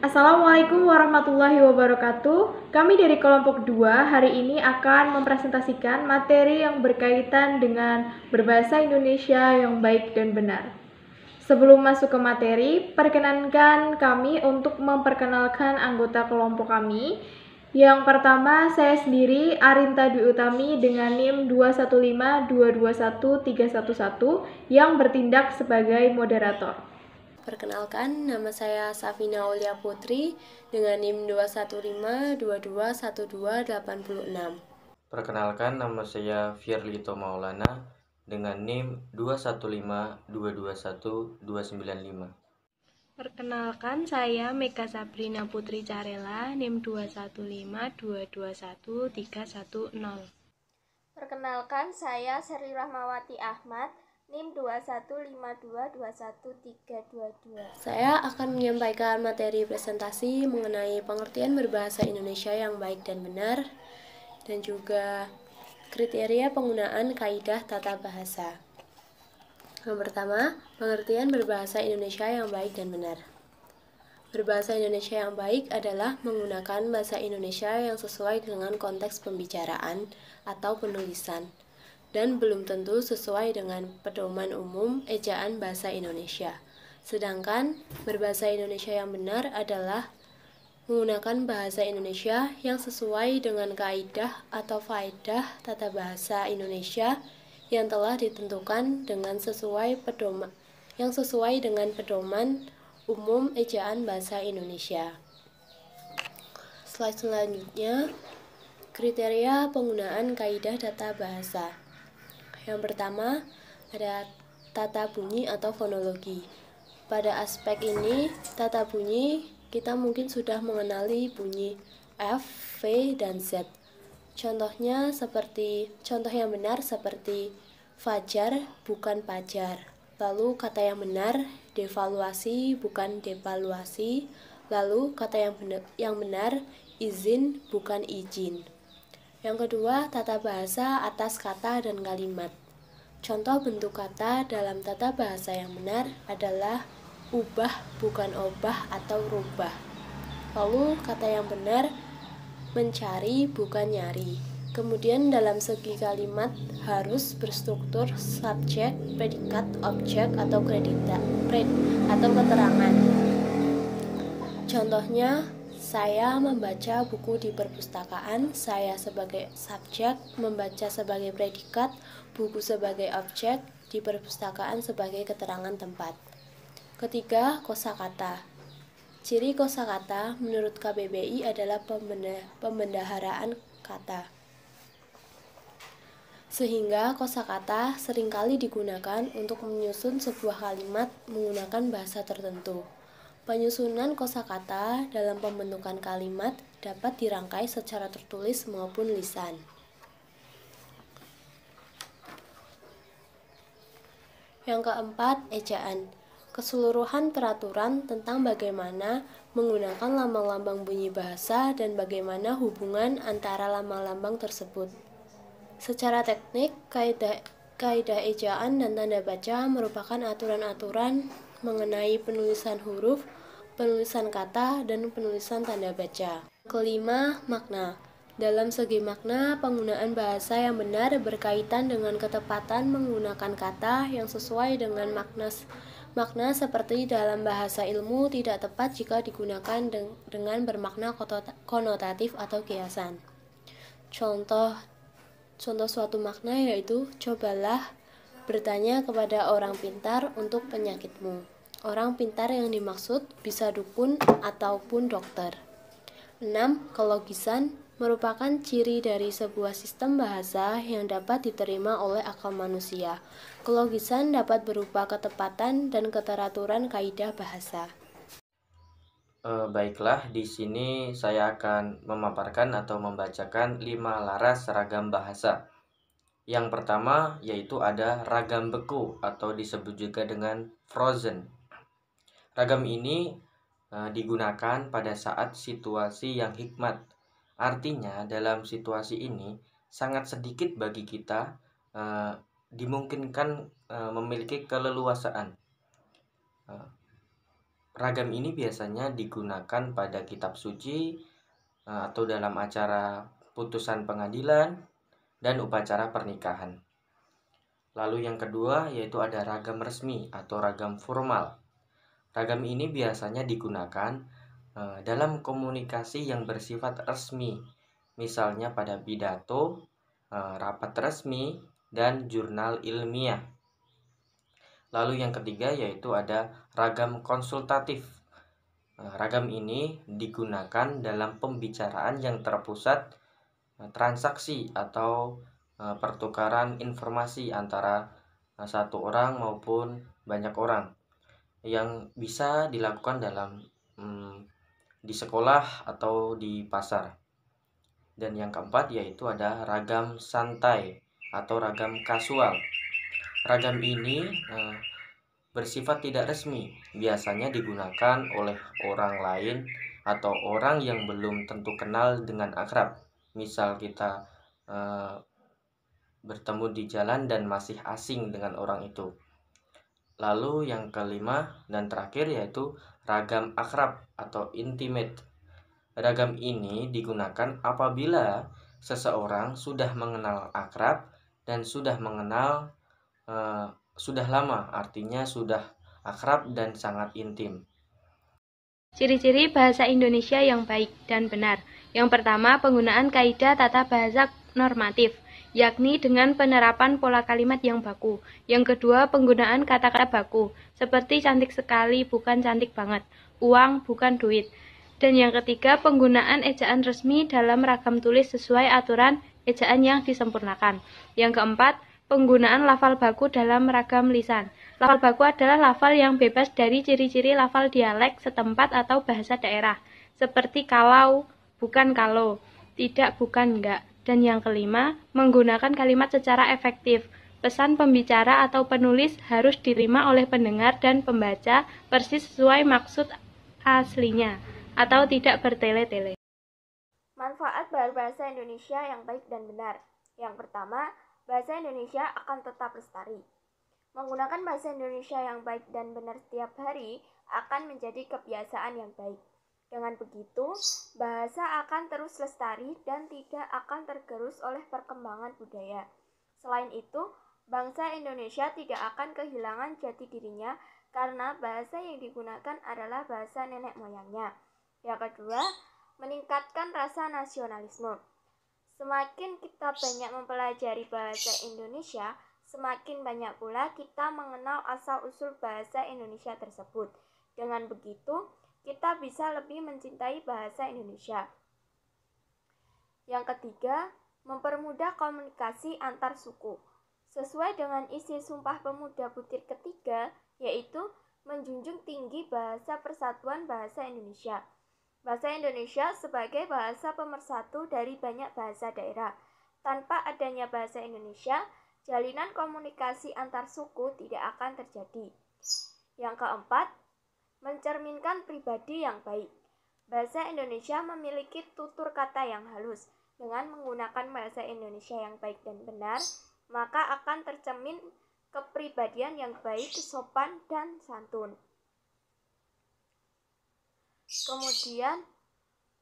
Assalamualaikum warahmatullahi wabarakatuh. Kami dari kelompok 2 hari ini akan mempresentasikan materi yang berkaitan dengan berbahasa Indonesia yang baik dan benar. Sebelum masuk ke materi, perkenankan kami untuk memperkenalkan anggota kelompok kami. Yang pertama, saya sendiri Arinta Dwi Utami dengan NIM 215221311 yang bertindak sebagai moderator. Perkenalkan, nama saya Safina Aulia Putri dengan NIM 215221286. Perkenalkan, nama saya Firlito Maulana dengan NIM 215221295. Perkenalkan, saya Mega Sabrina Putri Carela, NIM 21522213110. Perkenalkan, saya Sri Rahmawati Ahmad, NIM 215221322. Saya akan menyampaikan materi presentasi mengenai pengertian berbahasa Indonesia yang baik dan benar, dan juga kriteria penggunaan kaidah tata bahasa. Yang pertama, pengertian berbahasa Indonesia yang baik dan benar. Berbahasa Indonesia yang baik adalah menggunakan bahasa Indonesia yang sesuai dengan konteks pembicaraan atau penulisan, dan belum tentu sesuai dengan pedoman umum ejaan bahasa Indonesia. Sedangkan berbahasa Indonesia yang benar adalah menggunakan bahasa Indonesia yang sesuai dengan kaidah atau faedah tata bahasa Indonesia yang telah ditentukan dengan sesuai dengan pedoman umum ejaan bahasa Indonesia. Slide selanjutnya, kriteria penggunaan kaidah tata bahasa. Yang pertama, ada tata bunyi atau fonologi. Pada aspek ini, tata bunyi kita mungkin sudah mengenali bunyi F, V, dan Z. Contoh yang benar seperti fajar bukan pajar. Lalu kata yang benar, devaluasi bukan devaluasi. Lalu kata yang benar, izin bukan izin. Yang kedua, tata bahasa atas kata dan kalimat. Contoh bentuk kata dalam tata bahasa yang benar adalah ubah bukan obah atau rubah. Lalu kata yang benar, mencari bukan nyari. Kemudian dalam segi kalimat harus berstruktur subjek, predikat, objek, atau keterangan. Contohnya, saya membaca buku di perpustakaan, saya sebagai subjek, membaca sebagai predikat, buku sebagai objek, di perpustakaan sebagai keterangan tempat. Ketiga, kosakata. Ciri kosakata menurut KBBI adalah pembendaharaan kata. Sehingga kosakata seringkali digunakan untuk menyusun sebuah kalimat menggunakan bahasa tertentu. Penyusunan kosakata dalam pembentukan kalimat dapat dirangkai secara tertulis maupun lisan. Yang keempat, ejaan. Keseluruhan peraturan tentang bagaimana menggunakan lambang-lambang bunyi bahasa dan bagaimana hubungan antara lambang-lambang tersebut. Secara teknik, kaidah ejaan dan tanda baca merupakan aturan-aturan mengenai penulisan huruf, penulisan kata, dan penulisan tanda baca. Kelima, makna. Dalam segi makna, penggunaan bahasa yang benar berkaitan dengan ketepatan menggunakan kata yang sesuai dengan makna seperti dalam bahasa ilmu tidak tepat jika digunakan dengan bermakna konotatif atau kiasan. Contoh suatu makna yaitu, cobalah bertanya kepada orang pintar untuk penyakitmu. Orang pintar yang dimaksud bisa dukun ataupun dokter. 6. Kelogisan merupakan ciri dari sebuah sistem bahasa yang dapat diterima oleh akal manusia. Kelogisan dapat berupa ketepatan dan keteraturan kaidah bahasa. Baiklah, di sini saya akan memaparkan atau membacakan 5 laras ragam bahasa. Yang pertama yaitu ada ragam beku atau disebut juga dengan frozen. Ragam ini digunakan pada saat situasi yang hikmat. Artinya dalam situasi ini sangat sedikit bagi kita dimungkinkan memiliki keleluasaan. Ragam ini biasanya digunakan pada kitab suci atau dalam acara putusan pengadilan dan upacara pernikahan. Lalu yang kedua yaitu ada ragam resmi atau ragam formal. Ragam ini biasanya digunakan dalam komunikasi yang bersifat resmi, misalnya pada pidato, rapat resmi, dan jurnal ilmiah. Lalu yang ketiga yaitu ada ragam konsultatif. Ragam ini digunakan dalam pembicaraan yang terpusat transaksi atau pertukaran informasi antara satu orang maupun banyak orang yang bisa dilakukan dalam di sekolah atau di pasar. Dan yang keempat yaitu ada ragam santai atau ragam kasual. Ragam ini bersifat tidak resmi, biasanya digunakan oleh orang lain atau orang yang belum tentu kenal dengan akrab. Misal kita bertemu di jalan dan masih asing dengan orang itu. Lalu yang kelima dan terakhir yaitu ragam akrab atau intimate. Ragam ini digunakan apabila seseorang sudah mengenal akrab dan sudah mengenal sudah lama, artinya sudah akrab dan sangat intim. Ciri-ciri bahasa Indonesia yang baik dan benar. Yang pertama, penggunaan kaidah tata bahasa normatif, yakni dengan penerapan pola kalimat yang baku. Yang kedua, penggunaan kata-kata baku, seperti cantik sekali bukan cantik banget, uang bukan duit. Dan yang ketiga, penggunaan ejaan resmi dalam ragam tulis sesuai aturan ejaan yang disempurnakan. Yang keempat, penggunaan lafal baku dalam ragam lisan. Lafal baku adalah lafal yang bebas dari ciri-ciri lafal dialek setempat atau bahasa daerah, seperti kalau, bukan kalau, tidak, bukan, enggak. Dan yang kelima, menggunakan kalimat secara efektif. Pesan pembicara atau penulis harus diterima oleh pendengar dan pembaca persis sesuai maksud aslinya, atau tidak bertele-tele. Manfaat berbahasa Indonesia yang baik dan benar. Yang pertama, bahasa Indonesia akan tetap lestari. Menggunakan bahasa Indonesia yang baik dan benar setiap hari akan menjadi kebiasaan yang baik. Dengan begitu, bahasa akan terus lestari dan tidak akan tergerus oleh perkembangan budaya. Selain itu, bangsa Indonesia tidak akan kehilangan jati dirinya karena bahasa yang digunakan adalah bahasa nenek moyangnya. Yang kedua, meningkatkan rasa nasionalisme. Semakin kita banyak mempelajari bahasa Indonesia, semakin banyak pula kita mengenal asal-usul bahasa Indonesia tersebut. Dengan begitu, kita bisa lebih mencintai bahasa Indonesia. Yang ketiga, mempermudah komunikasi antar suku. Sesuai dengan isi Sumpah Pemuda butir ketiga, yaitu menjunjung tinggi bahasa persatuan bahasa Indonesia. Bahasa Indonesia sebagai bahasa pemersatu dari banyak bahasa daerah. Tanpa adanya bahasa Indonesia, jalinan komunikasi antar suku tidak akan terjadi. Yang keempat, mencerminkan pribadi yang baik. Bahasa Indonesia memiliki tutur kata yang halus. Dengan menggunakan bahasa Indonesia yang baik dan benar, maka akan tercermin kepribadian yang baik, sopan, dan santun. Kemudian,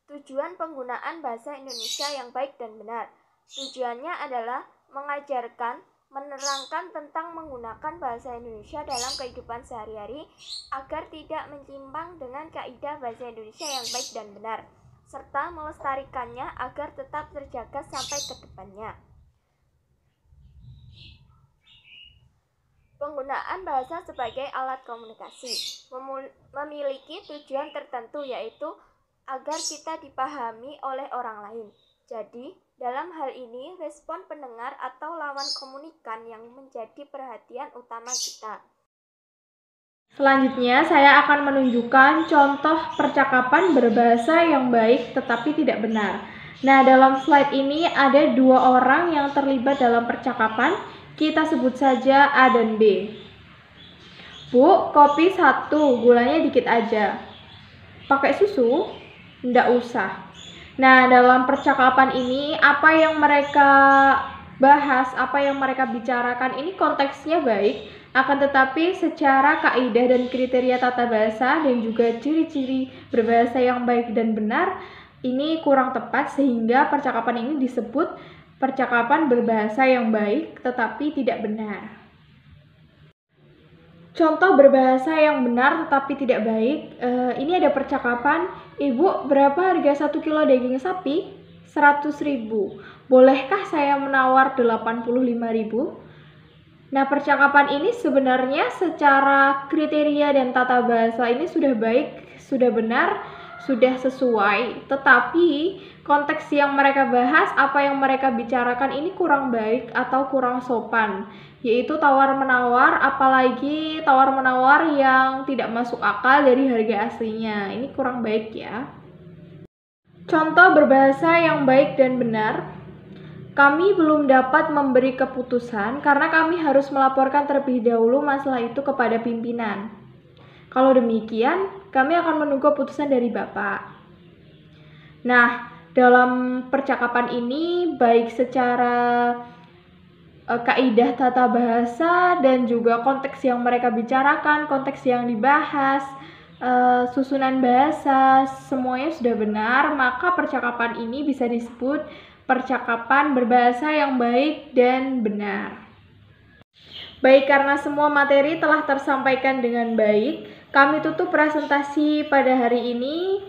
tujuan penggunaan bahasa Indonesia yang baik dan benar. Tujuannya adalah mengajarkan, menerangkan tentang menggunakan bahasa Indonesia dalam kehidupan sehari-hari agar tidak menyimpang dengan kaidah bahasa Indonesia yang baik dan benar, serta melestarikannya agar tetap terjaga sampai ke depannya. Penggunaan bahasa sebagai alat komunikasi memiliki tujuan tertentu, yaitu agar kita dipahami oleh orang lain. Jadi, dalam hal ini, respon pendengar atau lawan komunikan yang menjadi perhatian utama kita. Selanjutnya, saya akan menunjukkan contoh percakapan berbahasa yang baik tetapi tidak benar. Nah, dalam slide ini ada dua orang yang terlibat dalam percakapan. Kita sebut saja A dan B. Bu, kopi 1, gulanya dikit aja. Pakai susu? Nggak usah. Nah, dalam percakapan ini apa yang mereka bahas, apa yang mereka bicarakan ini konteksnya baik, akan tetapi secara kaidah dan kriteria tata bahasa dan juga ciri-ciri berbahasa yang baik dan benar ini kurang tepat, sehingga percakapan ini disebut percakapan berbahasa yang baik tetapi tidak benar. Contoh berbahasa yang benar tetapi tidak baik, ini ada percakapan, "Ibu, berapa harga 1 kilo daging sapi?" 100.000. Bolehkah saya menawar 85.000? Nah, percakapan ini sebenarnya secara kriteria dan tata bahasa ini sudah baik, sudah benar, sudah sesuai. Tetapi konteks yang mereka bahas, apa yang mereka bicarakan ini kurang baik atau kurang sopan, yaitu tawar-menawar, apalagi tawar-menawar yang tidak masuk akal dari harga aslinya. Ini kurang baik ya. Contoh berbahasa yang baik dan benar. Kami belum dapat memberi keputusan karena kami harus melaporkan terlebih dahulu masalah itu kepada pimpinan. Kalau demikian, kami akan menunggu keputusan dari Bapak. Nah, dalam percakapan ini baik secara kaidah tata bahasa dan juga konteks yang mereka bicarakan, konteks yang dibahas, susunan bahasa, semuanya sudah benar, maka percakapan ini bisa disebut percakapan berbahasa yang baik dan benar. Baik, karena semua materi telah tersampaikan dengan baik, kami tutup presentasi pada hari ini.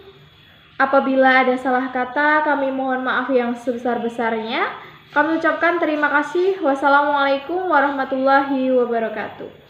Apabila ada salah kata, kami mohon maaf yang sebesar-besarnya. Kami ucapkan terima kasih. Wassalamualaikum warahmatullahi wabarakatuh.